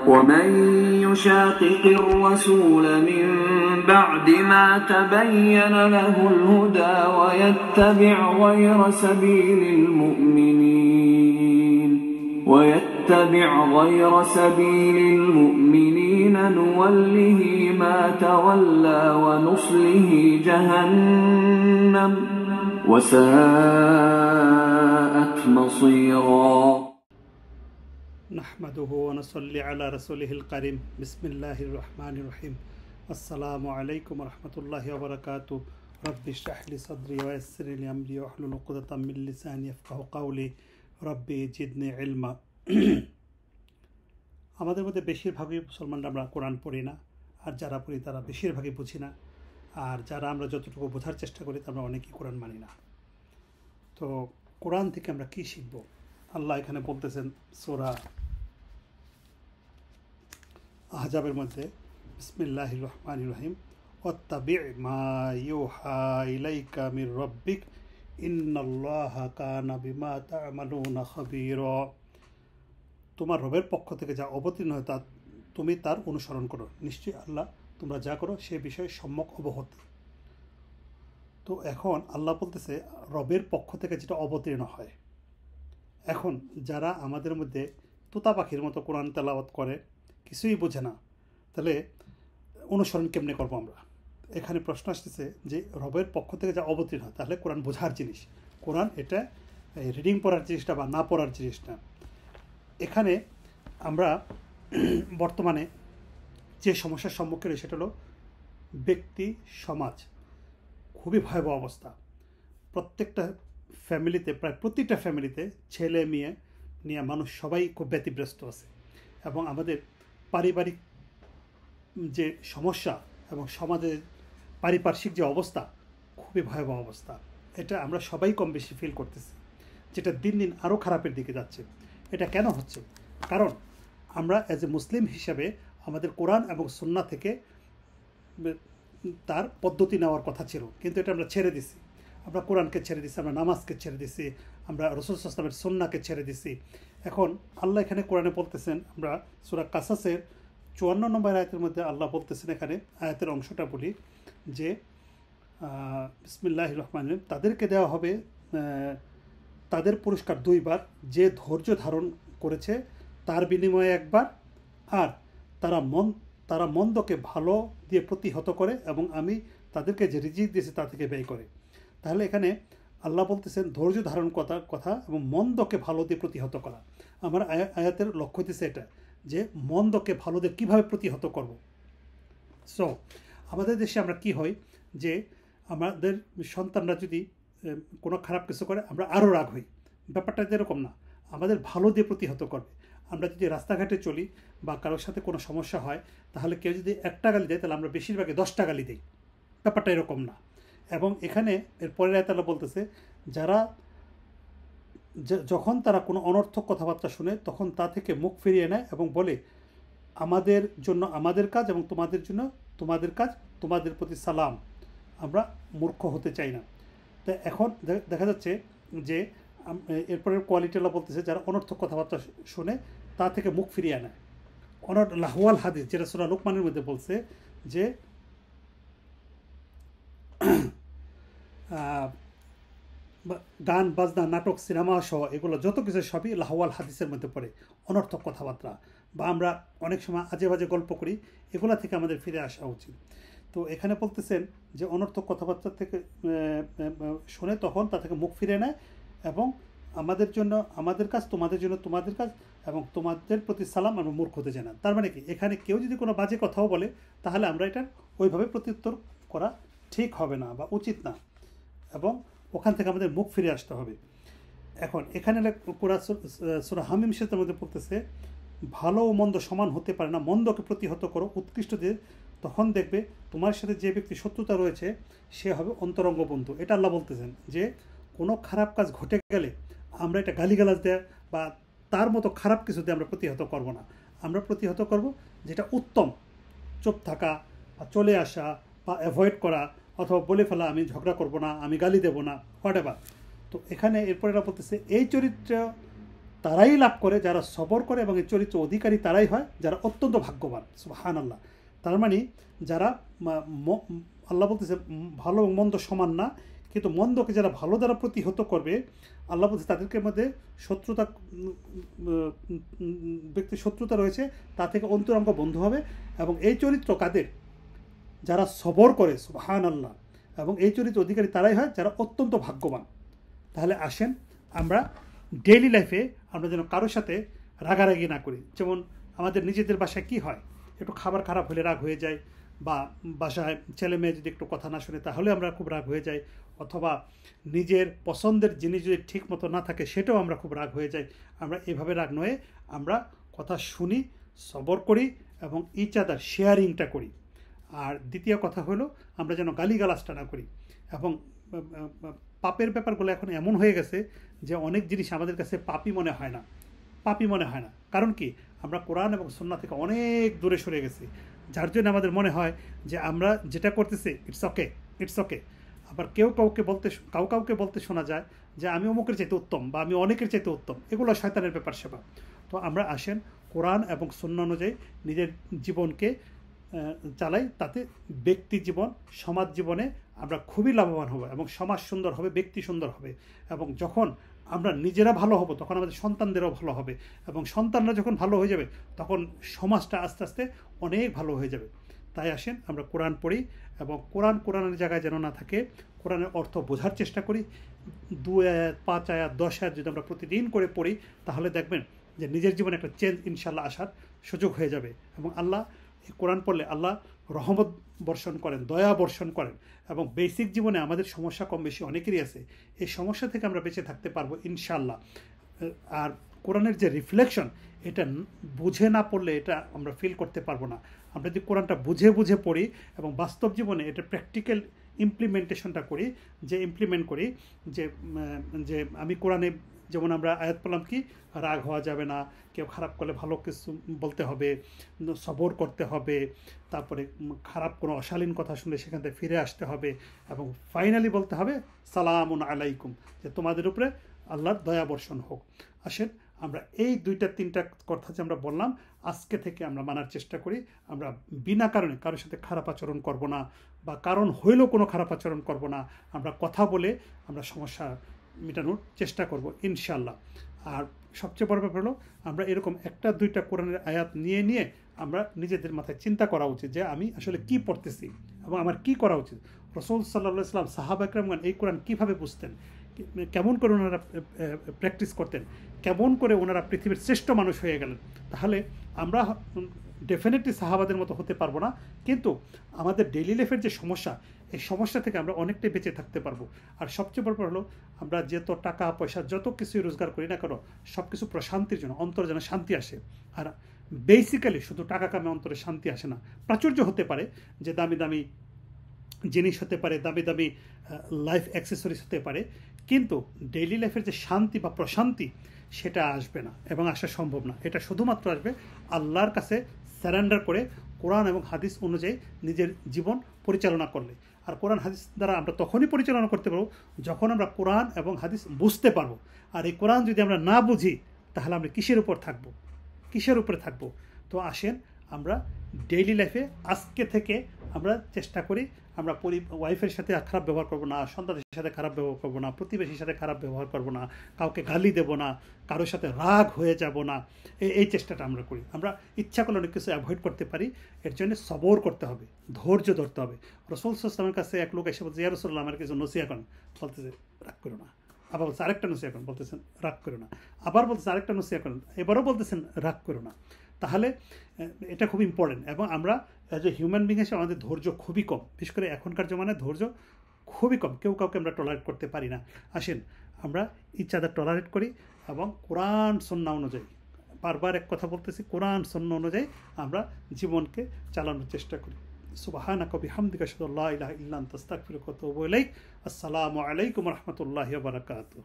ومن يشاقق الرسول من بعد ما تبين له الهدى ويتبع غير سبيل المؤمنين نوله ما تولى ونصله جهنم وساءت مصيرا نحمده ونصلي على رسوله الكريم بسم الله الرحمن الرحيم السلام عليكم ورحمة الله وبركاته رب اشرح لي صدري ويسر لي أمري واحلل عقدة من لساني يفقهوا قولي ربي زدني علما আমাদের মধ্যে বেশিরভাগই মুসলমানরা আমরা কোরআন পড়ি না, আর যারা পড়ি তারা বেশিরভাগই বুঝি না, আর যারা আমরা যতটুকু বোঝার চেষ্টা করি আমরা অনেকেই কোরআন মানি না। তো কোরআন থেকে আমরা কি শিখব? আল্লাহ এখানে বলতেছেন সূরা আহজাবের মধ্যে বিসমিল্লাহির রহমানির রহিম ওয়াত্তাবি' মা ইউহা ইলাইকা মির রাব্বিক ইন্নাল্লাহা কানা বিমা তা'মালুনা খাবীরা। তোমার রবের পক্ষ থেকে যা অবতীর্ণ হয় তা তুমি তার অনুসরণ করো, নিশ্চয়ই আল্লাহ তোমরা যা করো সে বিষয়ে সম্যক অবগত। তো এখন আল্লাহ বলতেছে রবের পক্ষ থেকে যেটা অবতীর্ণ হয়। এখন যারা আমাদের মধ্যে তোতা পাখির মতো কোরআন তেলাওয়াত করে, কিছুই বোঝে না, তাহলে অনুসরণ কেমনে করবো আমরা? এখানে প্রশ্ন আসতেছে যে রবের পক্ষ থেকে যা অবতীর্ণ হয়, তাহলে কোরআন বোঝার জিনিস, কোরআন এটা রিডিং পড়ার জিনিসটা বা না পড়ার জিনিসটা। এখানে আমরা বর্তমানে যে সমস্যার সম্মুখীন হই সেটা হলো ব্যক্তি সমাজ, খুবই ভয়াবহ অবস্থা। প্রত্যেকটা ফ্যামিলিতে, প্রায় প্রতিটা ফ্যামিলিতে ছেলে মেয়ে নিয়ে মানুষ সবাই খুব ব্যতিব্যস্ত আছে, এবং আমাদের পারিবারিক যে সমস্যা এবং সমাজের পারিপার্শ্বিক যে অবস্থা খুবই ভয়াবহ অবস্থা, এটা আমরা সবাই কম বেশি ফিল করতেছি, যেটা দিন দিন আরও খারাপের দিকে যাচ্ছে। এটা কেন হচ্ছে? কারণ আমরা অ্যাজ এ মুসলিম হিসাবে আমাদের কোরআন এবং সুন্নাহ থেকে তার পদ্ধতি নেওয়ার কথা ছিল, কিন্তু এটা আমরা ছেড়ে দিছি। আমরা কোরআনকে ছেড়ে দিছি, আমরা নামাজকে ছেড়ে দিছি, আমরা রাসূল সাল্লাল্লাহু আলাইহি ওয়াসাল্লামের সুন্নাহকে ছেড়ে দিছি। এখন আল্লাহ এখানে কোরআনে বলতেছেন, আমরা সূরা কাসাসের 54 নম্বর আয়াতের মধ্যে আল্লাহ বলতেছেন, এখানে আয়াতের অংশটা বলি যে বিসমিল্লাহির রহমানির রহিম, তাদেরকে দেওয়া হবে তাদের পুরস্কার 2 বার, যে ধৈর্য ধারণ করেছে তার বিনিময়ে 1 বার, আর তারা মন্দকে ভালো দিয়ে প্রতিহত করে এবং আমি তাদেরকে যে রিজিক দিয়েছি তা থেকে ব্যয় করে। তাহলে এখানে আল্লাহ বলতেছেন ধৈর্য ধারণ কথা এবং মন্দকে ভালো দিয়ে প্রতিহত করা। আমার আয়াতের লক্ষ্য হইতেছে এটা, যে মন্দকে ভালো দিয়ে কীভাবে প্রতিহত করব। সো আমাদের দেশে আমরা কি হয় যে আমাদের সন্তানরা যদি কোনো খারাপ কিছু করে আমরা আরও রাগ হই। ব্যাপারটা এরকম না, আমাদের ভালো দিয়ে প্রতিহত করবে। আমরা যদি রাস্তাঘাটে চলি বা কারোর সাথে কোনো সমস্যা হয়, তাহলে কেউ যদি 1টা গালি দেয় তাহলে আমরা বেশিরভাগই 10টা গালি দিই। ব্যাপারটা এরকম না। এবং এখানে এর পরের আয়াতে আল্লাহ বলতেছে, যারা যখন তারা কোনো অনর্থক কথাবার্তা শুনে তখন তা থেকে মুখ ফিরিয়ে নেয় এবং বলে আমাদের জন্য আমাদের কাজ এবং তোমাদের জন্য তোমাদের কাজ, তোমাদের প্রতি সালাম, আমরা মূর্খ হতে চাই না। তো এখন দেখা যাচ্ছে যে এরপরের কোয়ালিটি আল্লাহ বলতেছে যারা অনর্থক কথাবার্তা শুনে তা থেকে মুখ ফিরিয়ে নেয়। লাহওয়াল হাদিস, যেটা সূরা লুকমানের মধ্যে বলছে যে গান বাজনা নাটক সিনেমা সহ এগুলো যত কিছু সবই লাহওয়াল হাদিসের মধ্যে পড়ে, অনর্থক কথাবার্তা বা আমরা অনেক সময় আজে বাজে গল্প করি, এগুলা থেকে আমাদের ফিরে আসা উচিত। তো এখানে বলতেছেন যে অনর্থক কথাবার্তা থেকে শুনে তখন তা থেকে মুখ ফিরে নেয় এবং আমাদের জন্য আমাদের কাজ, তোমাদের জন্য তোমাদের কাজ এবং তোমাদের প্রতি সালাম, আমরা মূর্খ হতে চাই না। তার মানে কি, এখানে কেউ যদি কোনো বাজে কথাও বলে তাহলে আমরা এটা ওইভাবে প্রত্যুত্তর করা ঠিক হবে না বা উচিত না, এবং ওখান থেকে আমাদের মুখ ফিরে আসতে হবে। এখন এখানে সূরা হামিম সেতার মধ্যে পড়তেছে, ভালো ও মন্দ সমান হতে পারে না, মন্দকে প্রতিহত করো উৎকৃষ্ট দিয়ে, তখন দেখবে তোমার সাথে যে ব্যক্তি শত্রুতা রয়েছে সে হবে অন্তরঙ্গ বন্ধু। এটা আল্লাহ বলতেছেন যে কোনো খারাপ কাজ ঘটে গেলে আমরা এটা গালিগালাজ দেয়া বা তার মতো খারাপ কিছু দিয়ে আমরা প্রতিহত করব না। আমরা প্রতিহত করব যেটা উত্তম, চুপ থাকা বা চলে আসা বা অ্যাভয়েড করা, অথবা বলে ফেলা আমি ঝগড়া করব না, আমি গালি দেব না, হোয়াটএভার। তো এখানে এরপরে এরা বলতেছে এই চরিত্র তারাই লাভ করে যারা সবর করে, এবং এই চরিত্র অধিকারী তারাই হয় যারা অত্যন্ত ভাগ্যবান। সুবহানাল্লাহ। তার মানে যারা আল্লাহ বলতেছে ভালো এবং মন্দ সমান না, কিন্তু মন্দকে যারা ভালো দ্বারা প্রতিহত করবে, আল্লাহ বলছে তাদেরকে মধ্যে শত্রুতা, ব্যক্তি শত্রুতা রয়েছে, তা থেকে অন্তরঙ্গ বন্ধু হবে। এবং এই চরিত্র কাদের? যারা সবর করে। সুবহানাল্লাহ। এবং এই চরিত্র অধিকারী তারাই হয় যারা অত্যন্ত ভাগ্যবান। তাহলে আসেন আমরা ডেইলি লাইফে আমরা যেন কারোর সাথে রাগারাগি না করি। যেমন আমাদের নিজেদের বাসায় কি হয়, একটু খাবার খারাপ হলে রাগ হয়ে যায়, বা বাসায় ছেলে মেয়ে যদি একটু কথা না শুনে তাহলে আমরা খুব রাগ হয়ে যাই, অথবা নিজের পছন্দের জিনিস যদি ঠিক মতো না থাকে সেটাও আমরা খুব রাগ হয়ে যাই। আমরা এভাবে রাগ নয়, আমরা কথা শুনি, সবর করি এবং ইচ আদার শেয়ারিংটা করি। আর দ্বিতীয় কথা হলো আমরা যেন গালিগালাজটা না করি। এবং পাপের ব্যাপারগুলো এখন এমন হয়ে গেছে যে অনেক জিনিস আমাদের কাছে পাপই মনে হয় না, পাপই মনে হয় না। কারণ কি? আমরা কোরআন এবং সুন্নাহ থেকে অনেক দূরে সরে গেছি, যার জন্য আমাদের মনে হয় যে আমরা যেটা করতেছি ইটস ওকে, ইটস ওকে। আবার কাউকে বলতে শোনা যায় যে আমি অমুকের চাইতে উত্তম, বা আমি অনেকের চাইতে উত্তম। এগুলো শয়তানের ব্যাপার সেবা। তো আমরা আসেন কোরআন এবং সুন্নাহ অনুযায়ী নিজের জীবনকে চালাই, তাতে ব্যক্তি জীবন, সমাজ জীবনে আমরা খুবই লাভবান হব, এবং সমাজ সুন্দর হবে, ব্যক্তি সুন্দর হবে। এবং যখন আমরা নিজেরা ভালো হব তখন আমাদের সন্তানদেরও ভালো হবে, এবং সন্তানরা যখন ভালো হয়ে যাবে তখন সমাজটা আস্তে আস্তে অনেক ভালো হয়ে যাবে। তাই আসেন আমরা কোরআন পড়ি, এবং কোরআনের জায়গায় যেন না থাকে, কোরআনের অর্থ বোঝার চেষ্টা করি। 2 আয়াত, 5 আয়াত, 10 আয়াত যদি আমরা প্রতিদিন করে পড়ি তাহলে দেখবেন যে নিজের জীবনে একটা চেঞ্জ ইনশাল্লাহ আসার সুযোগ হয়ে যাবে। এবং আল্লাহ কোরআন পড়লে আল্লাহ রহমত বর্ষণ করেন, দয়া বর্ষণ করেন। এবং বেসিক জীবনে আমাদের সমস্যা কম বেশি অনেকেরই আছে, এই সমস্যা থেকে আমরা বেঁচে থাকতে পারবো ইনশাল্লাহ। আর কোরআনের যে রিফ্লেকশন, এটা বুঝে না পড়লে এটা আমরা ফিল করতে পারবো না। আমরা যদি কোরআনটা বুঝে বুঝে পড়ি এবং বাস্তব জীবনে এটা প্র্যাকটিক্যাল ইমপ্লিমেন্টেশনটা করি, ইমপ্লিমেন্ট করি যে আমি কোরআনে যেমন আমরা আয়াত পেলাম কি, রাগ হওয়া যাবে না, কেউ খারাপ করলে ভালো কিছু বলতে হবে, সবর করতে হবে, তারপরে খারাপ কোনো অশালীন কথা শুনলে সেখান থেকে ফিরে আসতে হবে, এবং ফাইনালি বলতে হবে সালামুন আলাইকুম, যে তোমাদের উপরে আল্লাহর দয়া বর্ষণ হোক। আসেন আমরা এই 2-3টা কথা যে আমরা বললাম আজকে থেকে আমরা মানার চেষ্টা করি। আমরা বিনা কারণে কারোর সাথে খারাপ আচরণ করব না, বা কারণ হইলেও কোনো খারাপ আচরণ করব না। আমরা কথা বলে আমরা সমস্যা মেটানোর চেষ্টা করব ইনশাল্লাহ। আর সবচেয়ে বড় ব্যাপার হলো আমরা এরকম 1-2টা কোরআনের আয়াত নিয়ে আমরা নিজেদের মাথায় চিন্তা করা উচিত যে আমি আসলে কি পড়তেছি এবং আমার কি করা উচিত। রাসূল সাল্লাল্লাহু আলাইহি ওয়াসাল্লাম, সাহাবা একরামগণ এই কোরআন কীভাবে বুঝতেন, কেমন করে ওনারা প্র্যাকটিস করতেন, কেমন করে ওনারা পৃথিবীর শ্রেষ্ঠ মানুষ হয়ে গেলেন। তাহলে আমরা ডেফিনেটলি সাহাবাদের মতো হতে পারবো না, কিন্তু আমাদের ডেইলি লাইফের যে সমস্যা, এই সমস্যা থেকে আমরা অনেকটাই বেঁচে থাকতে পারবো। আর সবচেয়ে বড় হলো আমরা যত টাকা পয়সা যত কিছুই রোজগার করি না কেন, সব কিছু প্রশান্তির জন্য, অন্তর যেন শান্তি আসে। আর বেসিক্যালি শুধু টাকা কামে অন্তরে শান্তি আসে না। প্রাচুর্য হতে পারে, যে দামি দামি জিনিস হতে পারে, দামি দামি লাইফ অ্যাক্সেসরিজ হতে পারে, কিন্তু ডেইলি লাইফের যে শান্তি বা প্রশান্তি সেটা আসবে না এবং আসা সম্ভব না। এটা শুধুমাত্র আসবে আল্লাহর কাছে স্যারেন্ডার করে, কোরআন এবং হাদিস অনুযায়ী নিজের জীবন পরিচালনা করলে। আর কোরআন হাদিস দ্বারা আমরা তখনই পরিচালনা করতে পারবো যখন আমরা কোরআন এবং হাদিস বুঝতে পারবো। আর এই কোরআন যদি আমরা না বুঝি তাহলে আমরা কিসের উপর থাকবো, কিসের উপরে থাকবো? তো আসেন আমরা ডেইলি লাইফে আজকে থেকে আমরা চেষ্টা করি আমরা ওয়াইফের সাথে খারাপ ব্যবহার করবো না, সন্তানের সাথে খারাপ ব্যবহার করবো না, প্রতিবেশীর সাথে খারাপ ব্যবহার করবো না, কাউকে গালি দেবো না, কারোর সাথে রাগ হয়ে যাব না। এই চেষ্টাটা আমরা করি। আমরা ইচ্ছা করলে অনেক কিছু অ্যাভয়েড করতে পারি, এর জন্য সবর করতে হবে, ধৈর্য ধরতে হবে। রাসূল সাল্লাল্লাহু আলাইহি ওয়াসাল্লামের কাছে এক লোক এসে বলছে, ইয়া রাসূলুল্লাহ আমার কিছু নসিহত করেন। বলতেছে রাগ করো না। আবার বলছে আরেকটা নসিহত করেন, বলতেছেন রাগ করো না। আবার বলতেছে আরেকটা নসিহত করেন, এবারও বলতেছেন রাগ করো না। তাহলে এটা খুব ইম্পর্টেন্ট। এবং আমরা অ্যাজ এ হিউম্যান বিং হিসেবে আমাদের ধৈর্য খুবই কম, বিশেষ করে এখনকার জমানায় ধৈর্য খুবই কম, কেউ কাউকে আমরা টলারেট করতে পারি না। আসেন আমরা ইচ্ছাদার টলারেট করি এবং কোরআন সুন্নাহ অনুযায়ী, বারবার এক কথা বলতেছি, কোরআন সুন্নাহ অনুযায়ী আমরা জীবনকে চালানোর চেষ্টা করি। সুবহানাকা বিহামদিকা আশহাদু আল্লা ইলাহা ইল্লা আনতা আস্তাগফিরুকা ওয়া আতুবু ইলাইক। আসসালামু আলাইকুম ওয়া রাহমাতুল্লাহি ওয়া বারাকাতুহু।